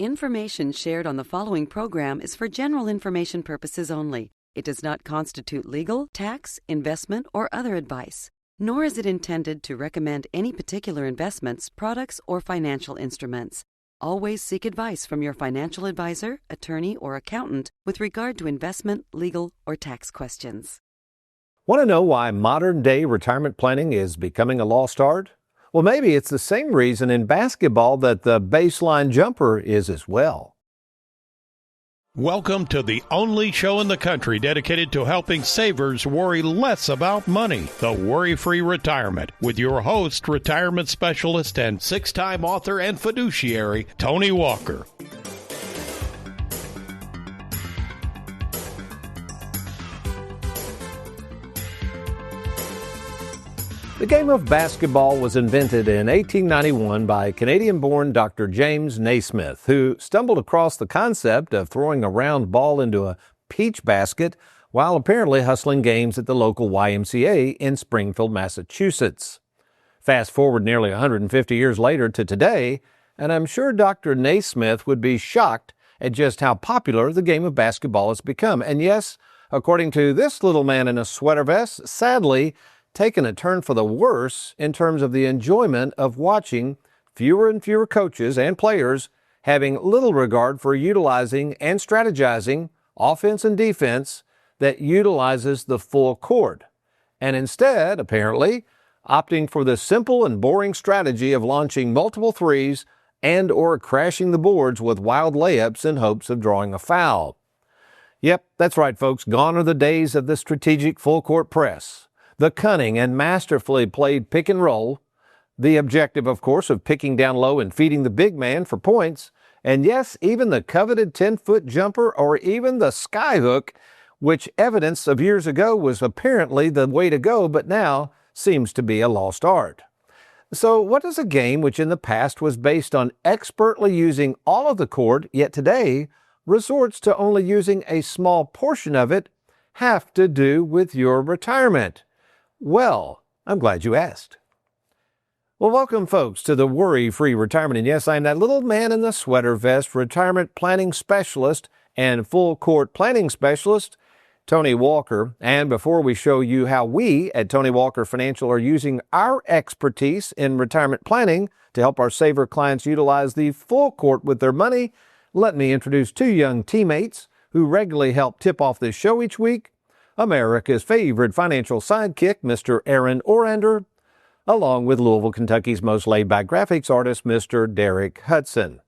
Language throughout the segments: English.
Information shared on the following program is for general information purposes only. It does not constitute legal, tax, investment, or other advice, nor is it intended to recommend any particular investments, products, or financial instruments. Always seek advice from your financial advisor, attorney, or accountant with regard to investment, legal, or tax questions. Want to know why modern-day retirement planning is becoming a lost art? Well, maybe it's the same reason in basketball that the baseline jumper is as well. Welcome to the only show in the country dedicated to helping savers worry less about money, the Worry-Free Retirement, with your host, retirement specialist and six-time author and fiduciary, Tony Walker. The game of basketball was invented in 1891 by Canadian-born Dr. James Naismith, who stumbled across the concept of throwing a round ball into a peach basket while apparently hustling games at the local YMCA in Springfield, Massachusetts. Fast forward nearly 150 years later to today, and I'm sure Dr. Naismith would be shocked at just how popular the game of basketball has become. And yes, according to this little man in a sweater vest, sadly, taken a turn for the worse in terms of the enjoyment of watching fewer and fewer coaches and players having little regard for utilizing and strategizing offense and defense that utilizes the full court, and instead, apparently, opting for the simple and boring strategy of launching multiple threes and or crashing the boards with wild layups in hopes of drawing a foul. Yep, that's right, folks. Gone are the days of the strategic full court press, the cunning and masterfully played pick and roll, the objective, of course, of picking down low and feeding the big man for points, and yes, even the coveted 10-foot jumper or even the skyhook, which evidence of years ago was apparently the way to go, but now seems to be a lost art. So what does a game which in the past was based on expertly using all of the court, yet today resorts to only using a small portion of it, have to do with your retirement? Well, I'm glad you asked. Well, welcome, folks, to the Worry-Free Retirement. And yes, I'm that little man in the sweater vest, retirement planning specialist and full court planning specialist, Tony Walker. And before we show you how we at Tony Walker Financial are using our expertise in retirement planning to help our saver clients utilize the full court with their money, let me introduce two young teammates who regularly help tip off this show each week. America's favorite financial sidekick, Mr. Aaron Orander, along with Louisville, Kentucky's most laid-back graphics artist, Mr. Derek Hudson.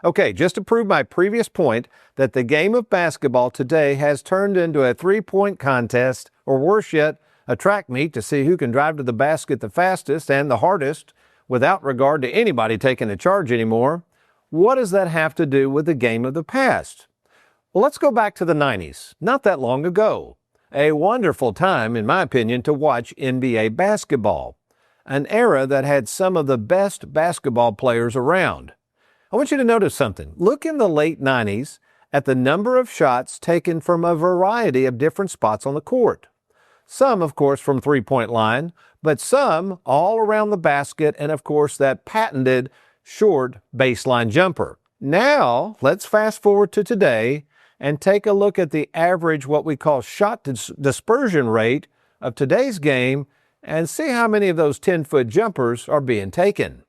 Okay, just to prove my previous point that the game of basketball today has turned into a three-point contest, or worse yet, a track meet to see who can drive to the basket the fastest and the hardest without regard to anybody taking a charge anymore, what does that have to do with the game of the past? Well, let's go back to the 90s, not that long ago. A wonderful time, in my opinion, to watch NBA basketball, an era that had some of the best basketball players around. I want you to notice something. Look in the late 90s at the number of shots taken from a variety of different spots on the court. Some, of course, from three-point line, but some all around the basket and, of course, that patented short baseline jumper. Now, let's fast forward to today and take a look at the average, what we call shot dispersion rate of today's game and see how many of those 10-foot jumpers are being taken.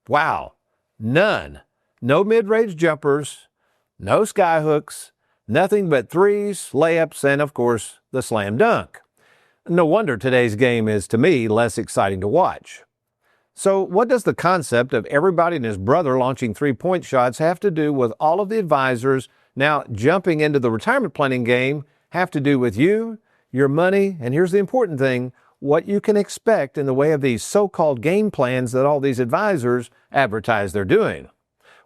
Wow, none. No mid-range jumpers, no skyhooks, nothing but threes, layups, and of course, the slam dunk. No wonder today's game is, to me, less exciting to watch. So what does the concept of everybody and his brother launching three-point shots have to do with all of the advisors now jumping into the retirement planning game, have to do with you, your money, and here's the important thing, what you can expect in the way of these so-called game plans that all these advisors advertise they're doing?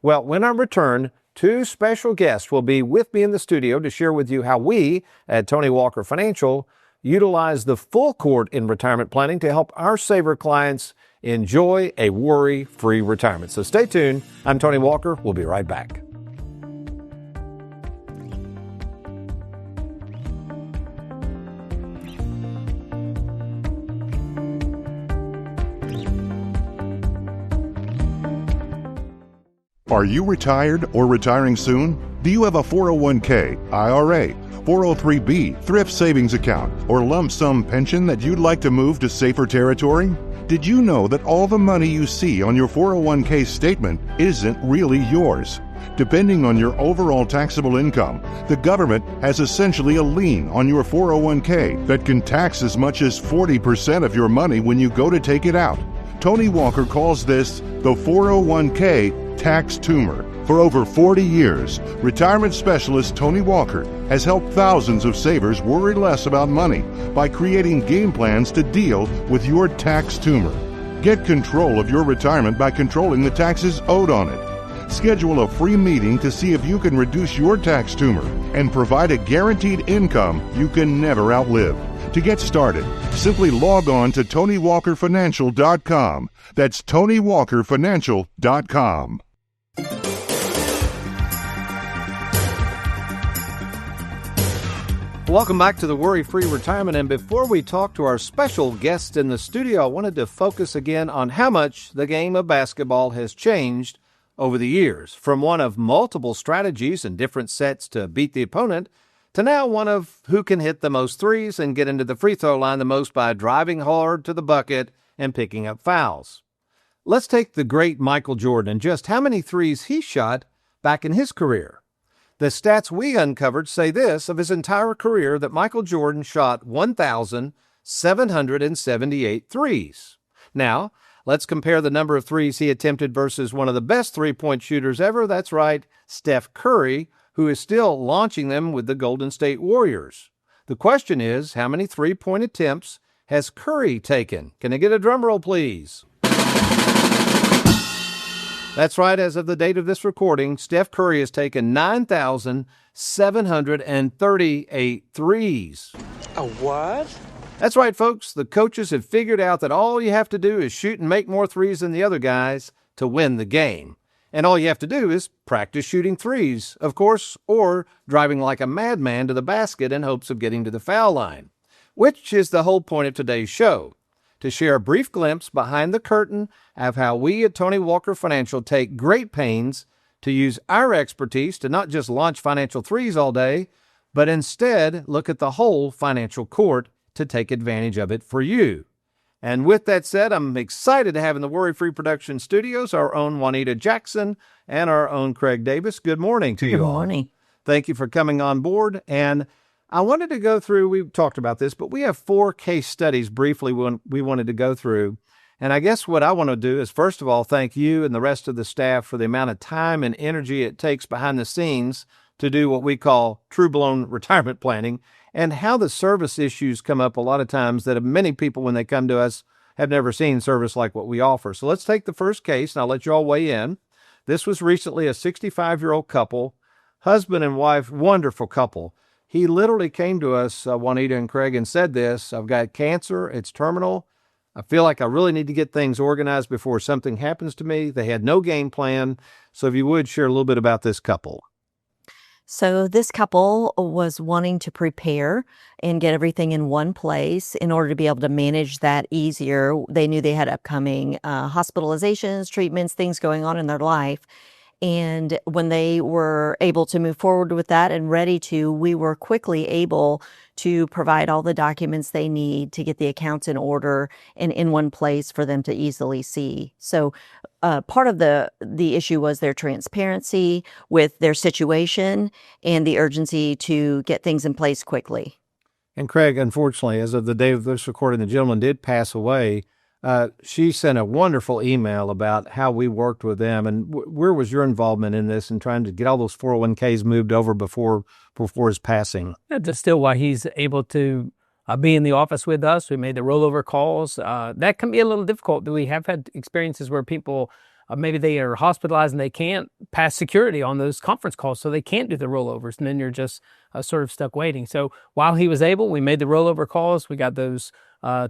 Well, when I return, two special guests will be with me in the studio to share with you how we at Tony Walker Financial utilize the full court in retirement planning to help our saver clients enjoy a worry-free retirement. So stay tuned. I'm Tony Walker. We'll be right back. Are you retired or retiring soon? Do you have a 401k, IRA, 403b, thrift savings account, or lump sum pension that you'd like to move to safer territory? Did you know that all the money you see on your 401k statement isn't really yours? Depending on your overall taxable income, the government has essentially a lien on your 401k that can tax as much as 40% of your money when you go to take it out. Tony Walker calls this the 401k tax tumor. For over 40 years, retirement specialist Tony Walker has helped thousands of savers worry less about money by creating game plans to deal with your tax tumor. Get control of your retirement by controlling the taxes owed on it. Schedule a free meeting to see if you can reduce your tax tumor and provide a guaranteed income you can never outlive. To get started, simply log on to TonyWalkerFinancial.com. That's TonyWalkerFinancial.com. Welcome back to the Worry-Free Retirement. And before we talk to our special guest in the studio, I wanted to focus again on how much the game of basketball has changed over the years, from one of multiple strategies and different sets to beat the opponent, to now one of who can hit the most threes and get into the free throw line the most by driving hard to the bucket and picking up fouls. Let's take the great Michael Jordan and just how many threes he shot back in his career. The stats we uncovered say this of his entire career, that Michael Jordan shot 1,778 threes. Now, let's compare the number of threes he attempted versus one of the best three-point shooters ever. That's right, Steph Curry, who is still launching them with the Golden State Warriors. The question is, how many three-point attempts has Curry taken? Can I get a drum roll, please? That's right, as of the date of this recording, Steph Curry has taken 9,738 threes. A what? That's right, folks. The coaches have figured out that all you have to do is shoot and make more threes than the other guys to win the game. And all you have to do is practice shooting threes, of course, or driving like a madman to the basket in hopes of getting to the foul line, which is the whole point of today's show, to share a brief glimpse behind the curtain of how we at Tony Walker Financial take great pains to use our expertise to not just launch financial threes all day, but instead look at the whole financial court to take advantage of it for you. And with that said, I'm excited to have in the Worry-Free Production Studios our own Juanita Jackson and our own Craig Davis. Good morning to you all. Good morning. Thank you for coming on board. And I wanted to go through, we've talked about this, but we have 4 case studies briefly we wanted to go through. And I guess what I want to do is, first of all, thank you and the rest of the staff for the amount of time and energy it takes behind the scenes to do what we call true-blown retirement planning, and how the service issues come up a lot of times that many people, when they come to us, have never seen service like what we offer. So let's take the first case, and I'll let you all weigh in. This was recently a 65-year-old couple, husband and wife, wonderful couple. He literally came to us, Juanita and Craig, and said this: I've got cancer, it's terminal. I feel like I really need to get things organized before something happens to me. They had no game plan. So if you would, share a little bit about this couple. So this couple was wanting to prepare and get everything in one place in order to be able to manage that easier. They knew they had upcoming hospitalizations, treatments, things going on in their life. And when they were able to move forward with that and ready to, we were quickly able to provide all the documents they need to get the accounts in order and in one place for them to easily see. So part of the issue was their transparency with their situation and the urgency to get things in place quickly. And Craig, unfortunately, as of the day of this recording, the gentleman did pass away. She sent a wonderful email about how we worked with them. And where was your involvement in this and trying to get all those 401ks moved over before his passing? That's still why he's able to be in the office with us. We made the rollover calls. That can be a little difficult. We have had experiences where people, maybe they are hospitalized and they can't pass security on those conference calls, so they can't do the rollovers, and then you're just sort of stuck waiting. So while he was able, we made the rollover calls. We got those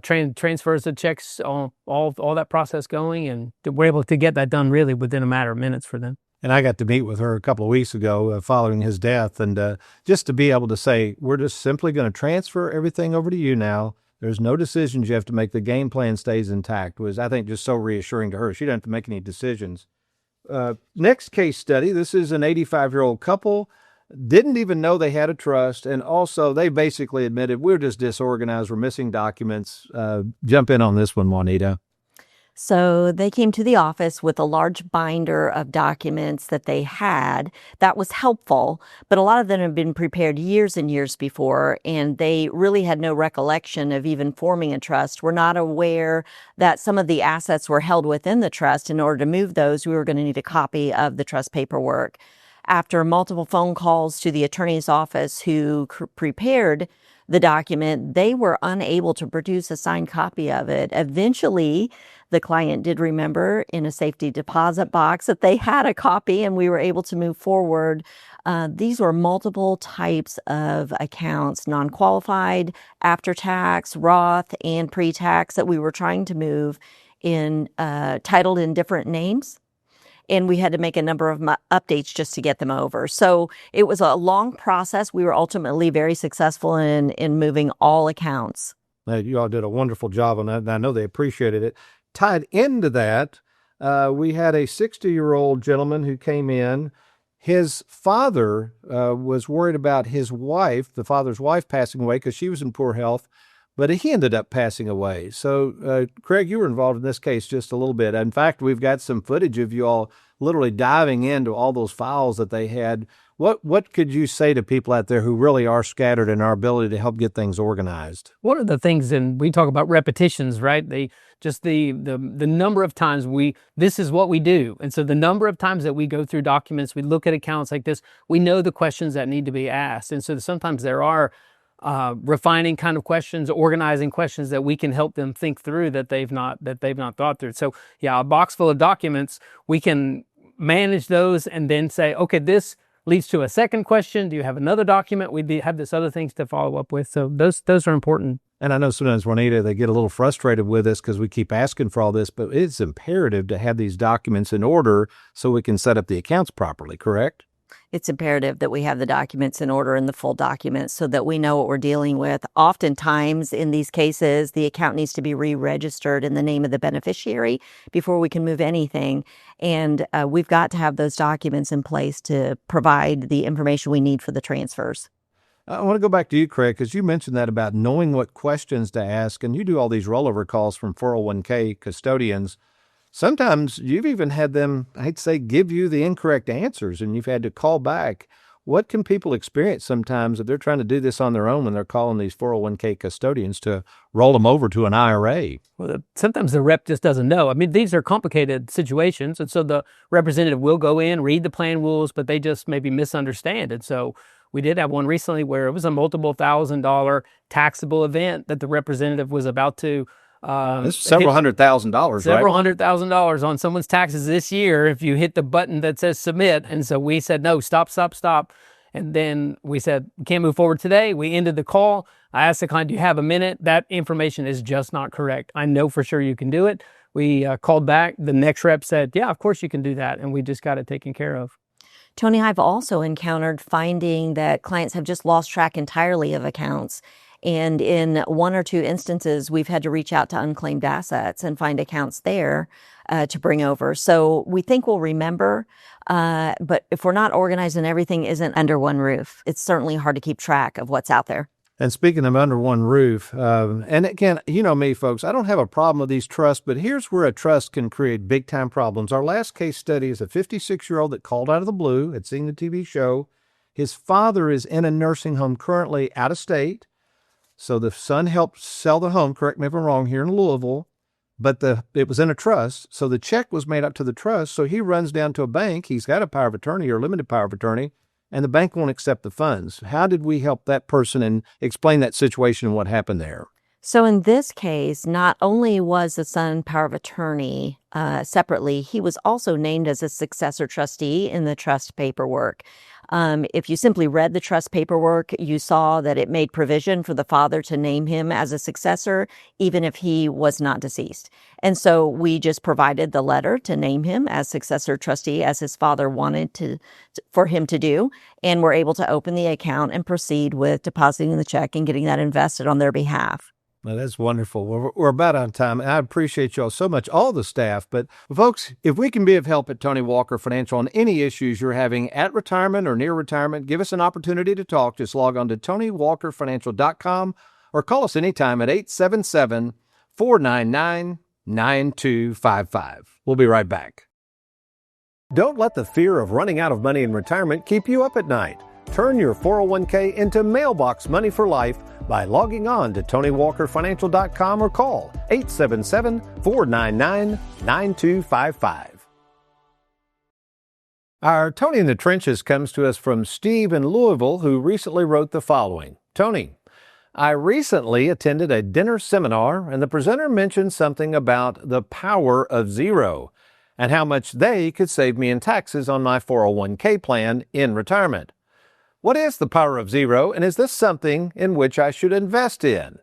transfers of checks, all that process going, and we're able to get that done really within a matter of minutes for them. And I got to meet with her a couple of weeks ago following his death, and just to be able to say, we're just simply going to transfer everything over to you now. There's no decisions you have to make. The game plan stays intact was, I think, just so reassuring to her. She didn't have to make any decisions. Next case study, this is an 85-year-old couple, didn't even know they had a trust, and also they basically admitted, we're just disorganized, we're missing documents. Jump in on this one, Juanita. So they came to the office with a large binder of documents that they had. That was helpful, but a lot of them had been prepared years and years before, and they really had no recollection of even forming a trust. We're not aware that some of the assets were held within the trust. In order to move those, we were going to need a copy of the trust paperwork. After multiple phone calls to the attorney's office who prepared the document, they were unable to produce a signed copy of it. Eventually, the client did remember in a safety deposit box that they had a copy, and we were able to move forward. These were multiple types of accounts, non-qualified, after-tax, Roth, and pre-tax, that we were trying to move in, titled in different names. And we had to make a number of updates just to get them over. So it was a long process. We were ultimately very successful in moving all accounts. You all did a wonderful job on that, and I know they appreciated it. Tied into that, we had a 60-year-old gentleman who came in. His father was worried about his wife, the father's wife, passing away because she was in poor health, but he ended up passing away. So, Craig, you were involved in this case just a little bit. In fact, we've got some footage of you all literally diving into all those files that they had. What could you say to people out there who really are scattered in our ability to help get things organized? One of the things, and we talk about repetitions, right? The number of times this is what we do. And so the number of times that we go through documents, we look at accounts like this, we know the questions that need to be asked. And so sometimes there are refining kind of questions, organizing questions that we can help them think through that they've not thought through. So yeah, a box full of documents, we can manage those and then say, okay, this leads to a second question. Do you have another document? We have this other things to follow up with. So those are important. And I know sometimes, Juanita, they get a little frustrated with us because we keep asking for all this, but it's imperative to have these documents in order so we can set up the accounts properly, correct? It's imperative that we have the documents in order and the full documents so that we know what we're dealing with. Oftentimes in these cases, the account needs to be re-registered in the name of the beneficiary before we can move anything. And we've got to have those documents in place to provide the information we need for the transfers. I want to go back to you, Craig, because you mentioned that about knowing what questions to ask, and you do all these rollover calls from 401k custodians. Sometimes you've even had them, I'd say, give you the incorrect answers, and you've had to call back. What can people experience sometimes if they're trying to do this on their own when they're calling these 401k custodians to roll them over to an IRA? Well, sometimes the rep just doesn't know. I mean, these are complicated situations, and so the representative will go in, read the plan rules, but they just maybe misunderstand. And so we did have one recently where it was a multiple $1,000 taxable event that the representative was about to it's several $100,000, right? Several $100,000 on someone's taxes this year if you hit the button that says submit. And so we said, no, stop. And then we said, we can't move forward today. We ended the call. I asked the client, do you have a minute? That information is just not correct. I know for sure you can do it. We called back. The next rep said, yeah, of course you can do that. And we just got it taken care of. Tony, I've also encountered finding that clients have just lost track entirely of accounts. And in one or two instances, we've had to reach out to unclaimed assets and find accounts there to bring over. So we think we'll remember, but if we're not organized and everything isn't under one roof, it's certainly hard to keep track of what's out there. And speaking of under one roof, and again, you know me, folks, I don't have a problem with these trusts, but here's where a trust can create big-time problems. Our last case study is a 56-year-old that called out of the blue, had seen the TV show. His father is in a nursing home currently out of state. So the son helped sell the home, correct me if I'm wrong, here in Louisville, but it was in a trust. So the check was made up to the trust. So he runs down to a bank. He's got a power of attorney or limited power of attorney, and the bank won't accept the funds. How did we help that person and explain that situation and what happened there? So in this case, not only was the son power of attorney separately, he was also named as a successor trustee in the trust paperwork. If you simply read the trust paperwork, you saw that it made provision for the father to name him as a successor, even if he was not deceased. And so we just provided the letter to name him as successor trustee as his father wanted for him to do. And we're able to open the account and proceed with depositing the check and getting that invested on their behalf. Well, that's wonderful. We're about on time. I appreciate y'all so much, all the staff. But folks, if we can be of help at Tony Walker Financial on any issues you're having at retirement or near retirement, give us an opportunity to talk. Just log on to TonyWalkerFinancial.com or call us anytime at 877-499-9255. We'll be right back. Don't let the fear of running out of money in retirement keep you up at night. Turn your 401k into mailbox money for life by logging on to TonyWalkerFinancial.com or call 877-499-9255. Our Tony in the Trenches comes to us from Steve in Louisville, who recently wrote the following. Tony, I recently attended a dinner seminar, and the presenter mentioned something about the power of zero and how much they could save me in taxes on my 401k plan in retirement. What is the power of zero, and is this something in which I should invest in?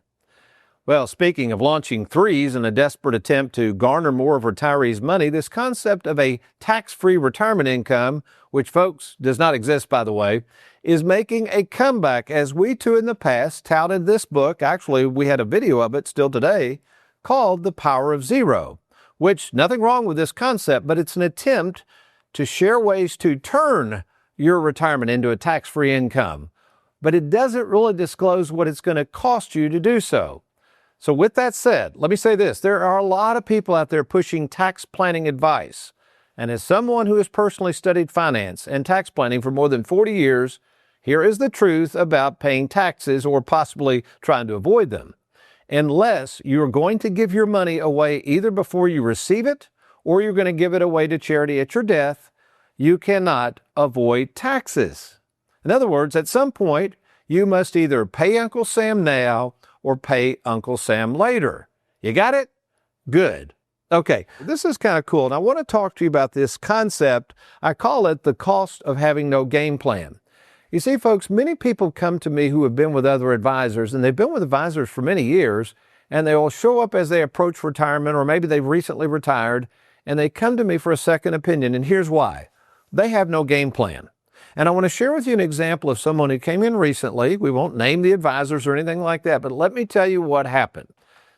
Well, speaking of launching threes in a desperate attempt to garner more of retirees' money, this concept of a tax-free retirement income, which, folks, does not exist, by the way, is making a comeback as we too in the past touted this book. Actually, we had a video of it still today called The Power of Zero, which, nothing wrong with this concept, but it's an attempt to share ways to turn your retirement into a tax-free income. But it doesn't really disclose what it's going to cost you to do so. So with that said, let me say this. There are a lot of people out there pushing tax planning advice. And as someone who has personally studied finance and tax planning for more than 40 years, here is the truth about paying taxes or possibly trying to avoid them. Unless you're going to give your money away either before you receive it or you're going to give it away to charity at your death, you cannot avoid taxes. In other words, at some point, you must either pay Uncle Sam now or pay Uncle Sam later. You got it? Good. Okay, this is kind of cool, and I want to talk to you about this concept. I call it the cost of having no game plan. You see, folks, many people come to me who have been with other advisors, and they've been with advisors for many years, and they will show up as they approach retirement, or maybe they've recently retired, and they come to me for a second opinion, and here's why. They have no game plan. And I want to share with you an example of someone who came in recently. We won't name the advisors or anything like that, but let me tell you what happened.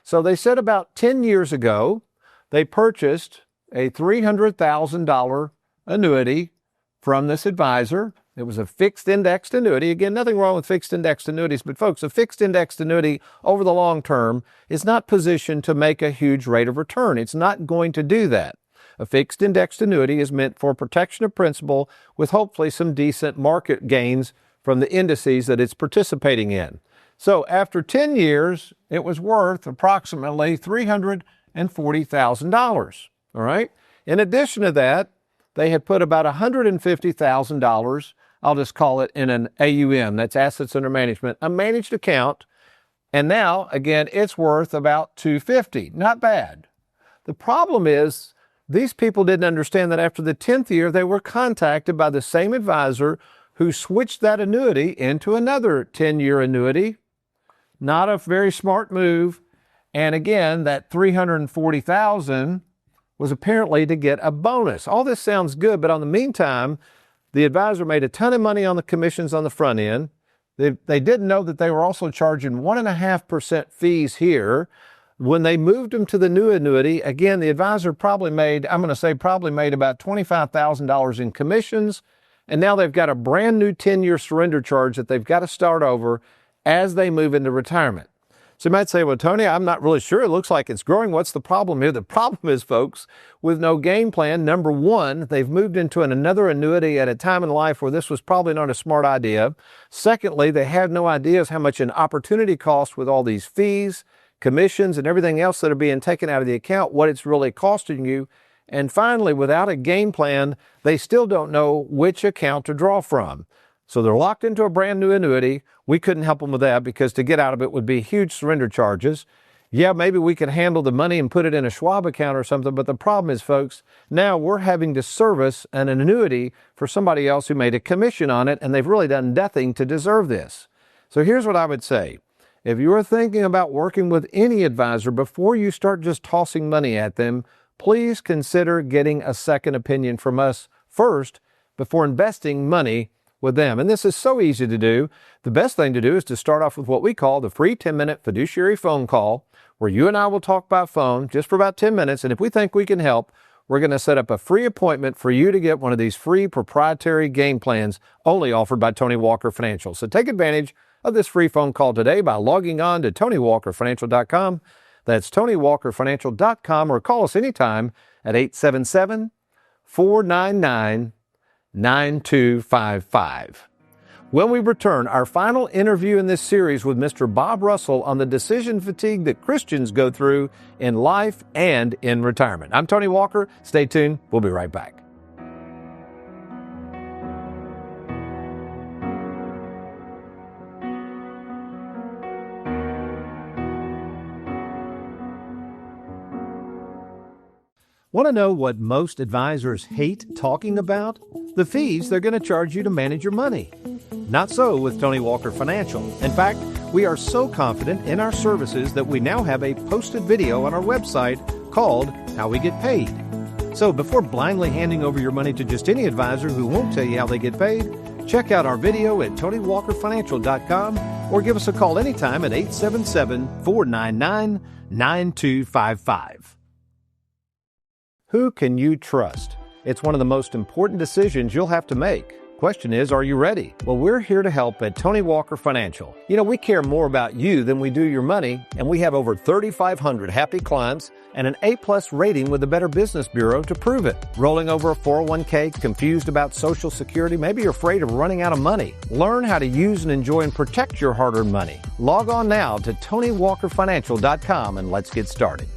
So they said about 10 years ago, they purchased a $300,000 annuity from this advisor. It was a fixed indexed annuity. Again, nothing wrong with fixed indexed annuities, but folks, a fixed indexed annuity over the long term is not positioned to make a huge rate of return. It's not going to do that. A fixed indexed annuity is meant for protection of principal with hopefully some decent market gains from the indices that it's participating in. So after 10 years, it was worth approximately $340,000. All right. In addition to that, they had put about $150,000, I'll just call it in an AUM, that's assets under management, a managed account. And now, again, it's worth about $250,000. Not bad. The problem is, these people didn't understand that after the 10th year, they were contacted by the same advisor who switched that annuity into another 10-year annuity. Not a very smart move. And again, that $340,000 was apparently to get a bonus. All this sounds good, but in the meantime, the advisor made a ton of money on the commissions on the front end. They didn't know that they were also charging 1.5% fees here. When they moved them to the new annuity, again, the advisor probably made about $25,000 in commissions, and now they've got a brand new 10-year surrender charge that they've got to start over as they move into retirement. So you might say, well, Tony, I'm not really sure. It looks like it's growing. What's the problem here? The problem is, folks, with no game plan, number one, they've moved into another annuity at a time in life where this was probably not a smart idea. Secondly, they have no ideas how much an opportunity costs with all these fees, commissions, and everything else that are being taken out of the account, what it's really costing you. And finally, without a game plan, they still don't know which account to draw from. So they're locked into a brand new annuity. We couldn't help them with that because to get out of it would be huge surrender charges. Yeah, maybe we could handle the money and put it in a Schwab account or something, but the problem is, folks, now we're having to service an annuity for somebody else who made a commission on it, and they've really done nothing to deserve this. So here's what I would say. If you are thinking about working with any advisor, before you start just tossing money at them, please consider getting a second opinion from us first before investing money with them. And this is so easy to do. The best thing to do is to start off with what we call the free 10-minute fiduciary phone call, where you and I will talk by phone just for about 10 minutes. And if we think we can help, we're going to set up a free appointment for you to get one of these free proprietary game plans only offered by Tony Walker Financial. So take advantage of this free phone call today by logging on to TonyWalkerFinancial.com. That's TonyWalkerFinancial.com, or call us anytime at 877-499-9255. When we return, our final interview in this series with Mr. Bob Russell on the decision fatigue that Christians go through in life and in retirement. I'm Tony Walker. Stay tuned. We'll be right back. Want to know what most advisors hate talking about? The fees they're going to charge you to manage your money. Not so with Tony Walker Financial. In fact, we are so confident in our services that we now have a posted video on our website called How We Get Paid. So before blindly handing over your money to just any advisor who won't tell you how they get paid, check out our video at TonyWalkerFinancial.com or give us a call anytime at 877-499-9255. Who can you trust? It's one of the most important decisions you'll have to make. Question is, are you ready? Well, we're here to help at Tony Walker Financial. You know, we care more about you than we do your money, and we have over 3,500 happy clients and an A-plus rating with the Better Business Bureau to prove it. Rolling over a 401k, confused about Social Security, maybe you're afraid of running out of money. Learn how to use and enjoy and protect your hard-earned money. Log on now to TonyWalkerFinancial.com and let's get started.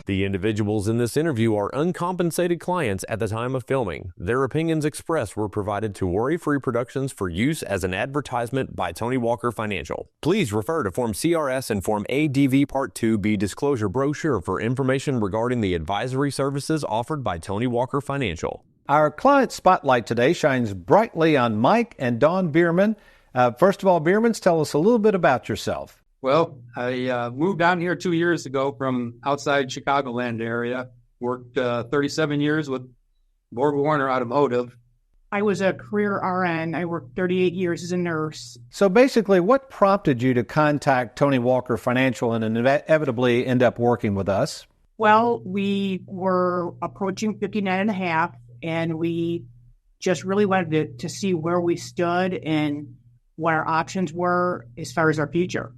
The individuals in this interview are uncompensated clients at the time of filming. Their opinions expressed were provided to Worry Free Productions for use as an advertisement by Tony Walker Financial. Please refer to Form CRS and Form ADV Part 2B Disclosure Brochure for information regarding the advisory services offered by Tony Walker Financial. Our client spotlight today shines brightly on Mike and Dawn Bierman. First of all, Biermans, tell us a little bit about yourself. Well, I moved down here 2 years ago from outside Chicagoland area. Worked 37 years with Borg Warner Automotive. I was a career RN. I worked 38 years as a nurse. So basically, what prompted you to contact Tony Walker Financial and inevitably end up working with us? Well, we were approaching 59 and a half, and we just really wanted to see where we stood and what our options were as far as our future.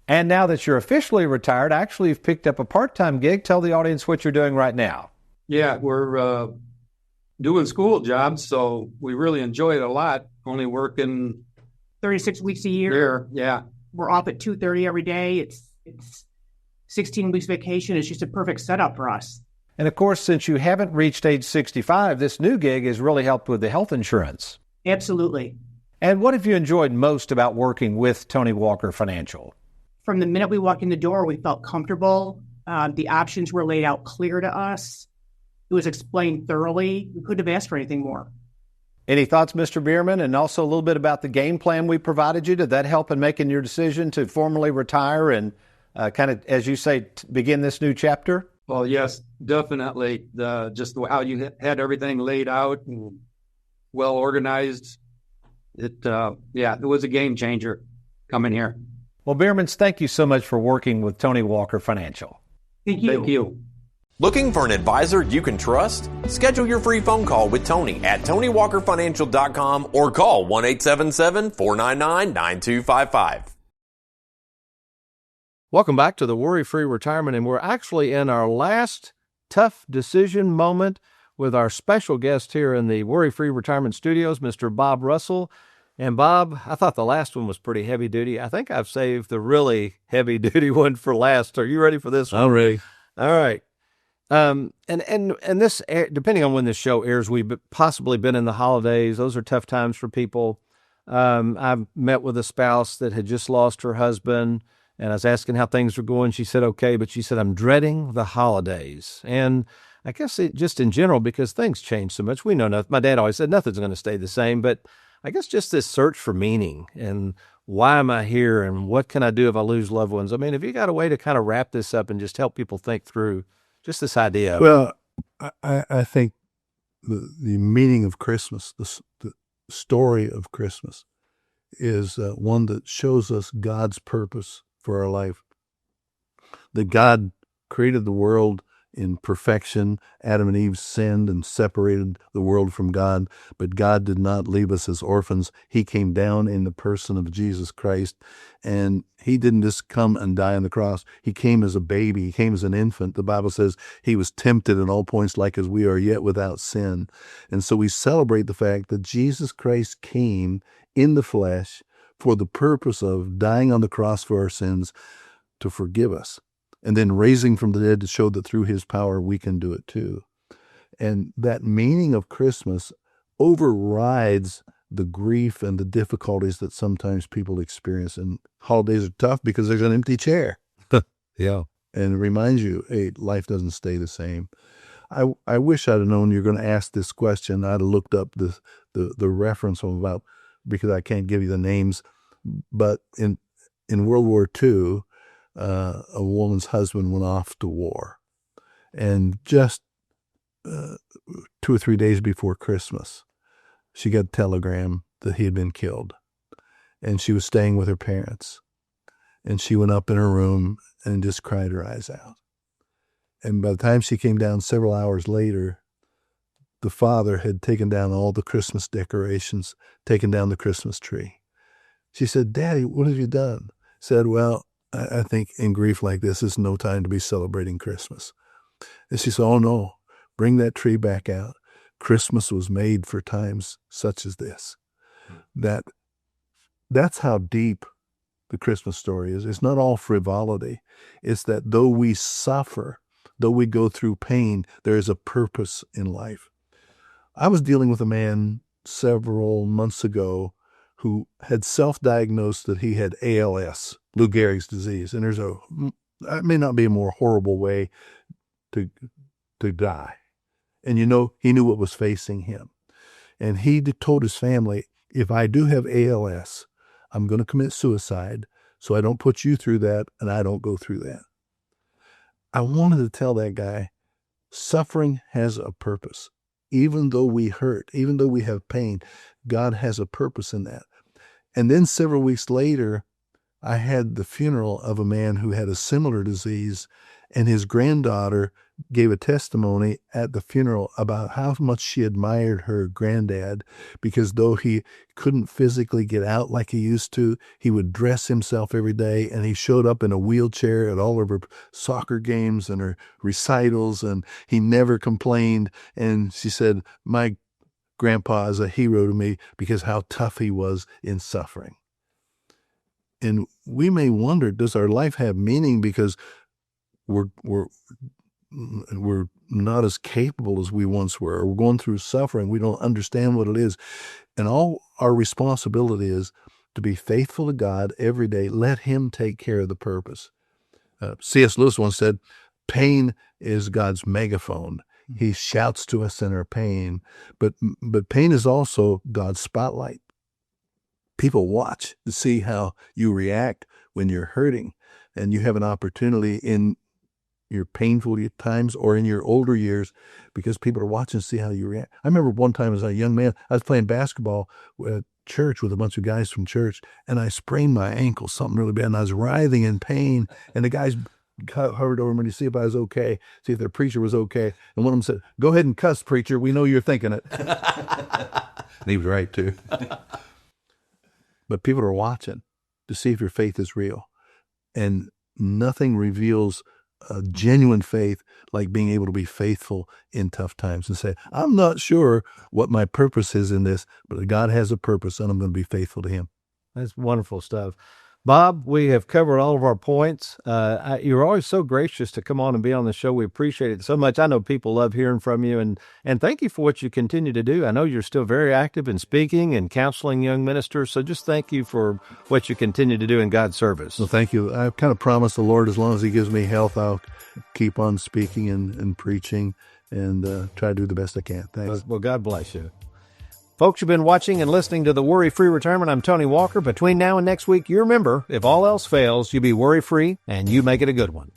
And now that you're officially retired, actually you've picked up a part-time gig. Tell the audience what you're doing right now. Yeah, we're doing school jobs, so we really enjoy it a lot. Only working 36 weeks a year. Yeah. We're off at 2:30 every day. It's 16 weeks vacation. It's just a perfect setup for us. And of course, since you haven't reached age 65, this new gig has really helped with the health insurance. Absolutely. And what have you enjoyed most about working with Tony Walker Financial? From the minute we walked in the door, we felt comfortable. The options were laid out clear to us. It was explained thoroughly. We couldn't have asked for anything more. Any thoughts, Mr. Bierman? And also a little bit about the game plan we provided you. Did that help in making your decision to formally retire and kind of, as you say, begin this new chapter? Well, yes, definitely. Just how you had everything laid out and well organized. It was a game changer coming here. Well, Biermans, thank you so much for working with Tony Walker Financial. Thank you. Thank you. Looking for an advisor you can trust? Schedule your free phone call with Tony at TonyWalkerFinancial.com or call 1-877-499-9255. Welcome back to the Worry Free Retirement, and we're actually in our last tough decision moment with our special guest here in the Worry Free Retirement Studios, Mr. Bob Russell. And Bob, I thought the last one was pretty heavy duty. I think I've saved the really heavy duty one for last. Are you ready for this one? I'm ready. All right. And this, depending on when this show airs, we've possibly been in the holidays. Those are tough times for people. I've met with a spouse that had just lost her husband, and I was asking how things were going. She said, okay, but she said, I'm dreading the holidays. And I guess just in general, because things change so much. We know nothing. My dad always said nothing's going to stay the same, but I guess just this search for meaning and why am I here and what can I do if I lose loved ones? I mean, have you got a way to kind of wrap this up and just help people think through just this idea? Well, I think the meaning of Christmas, the story of Christmas, is one that shows us God's purpose for our life. That God created the world in perfection. Adam and Eve sinned and separated the world from God, but God did not leave us as orphans. He came down in the person of Jesus Christ, and he didn't just come and die on the cross. He came as a baby. He came as an infant. The Bible says he was tempted in all points like as we are, yet without sin. And so we celebrate the fact that Jesus Christ came in the flesh for the purpose of dying on the cross for our sins to forgive us, and then raising from the dead to show that through his power we can do it too. And that meaning of Christmas overrides the grief and the difficulties that sometimes people experience. And holidays are tough because there's an empty chair. Yeah. And it reminds you, hey, life doesn't stay the same. I wish I'd have known you're going to ask this question. I'd have looked up the reference about, because I can't give you the names. But in World War II, a woman's husband went off to war, and just 2 or 3 days before Christmas, she got a telegram that he had been killed, and she was staying with her parents, and she went up in her room and just cried her eyes out. And by the time she came down several hours later, the father had taken down all the Christmas decorations, taken down the Christmas tree. She said, "Daddy, what have you done?" Said, "Well, I think in grief like this is no time to be celebrating Christmas." And she said, "Oh no, bring that tree back out. Christmas was made for times such as this." That's how deep the Christmas story is. It's not all frivolity. It's that though we suffer, though we go through pain, there is a purpose in life. I was dealing with a man several months ago who had self-diagnosed that he had ALS, Lou Gehrig's disease. And it may not be a more horrible way to die. And he knew what was facing him. And he told his family, if I do have ALS, I'm going to commit suicide so I don't put you through that and I don't go through that. I wanted to tell that guy, suffering has a purpose. Even though we hurt, even though we have pain, God has a purpose in that. And then several weeks later, I had the funeral of a man who had a similar disease, and his granddaughter gave a testimony at the funeral about how much she admired her granddad, because though he couldn't physically get out like he used to, he would dress himself every day, and he showed up in a wheelchair at all of her soccer games and her recitals, and he never complained. And she said, "My grandpa is a hero to me because how tough he was in suffering." And we may wonder, does our life have meaning because we're not as capable as we once were, or we're going through suffering, we don't understand what it is. And all our responsibility is to be faithful to God every day. Let him take care of the purpose. C.S. Lewis once said, pain is God's megaphone. He shouts to us in our pain, but pain is also God's spotlight. People watch to see how you react when you're hurting, and you have an opportunity in your painful times or in your older years, because people are watching to see how you react. I remember one time as a young man, I was playing basketball at church with a bunch of guys from church, and I sprained my ankle, something really bad, and I was writhing in pain, and the guys hovered over me to see if I was okay, see if their preacher was okay, and one of them said, "Go ahead and cuss, preacher, we know you're thinking it." And he was right too. But people are watching to see if your faith is real, and nothing reveals a genuine faith like being able to be faithful in tough times and say, "I'm not sure what my purpose is in this, but God has a purpose and I'm going to be faithful to him." That's wonderful stuff. Bob, we have covered all of our points. You're always so gracious to come on and be on the show. We appreciate it so much. I know people love hearing from you, and thank you for what you continue to do. I know you're still very active in speaking and counseling young ministers, so just thank you for what you continue to do in God's service. Well, thank you. I kind of promised the Lord, as long as he gives me health, I'll keep on speaking and preaching and try to do the best I can. Thanks. Well, God bless you. Folks, you've been watching and listening to The Worry-Free Retirement. I'm Tony Walker. Between now and next week, you remember, if all else fails, you be worry-free and you make it a good one.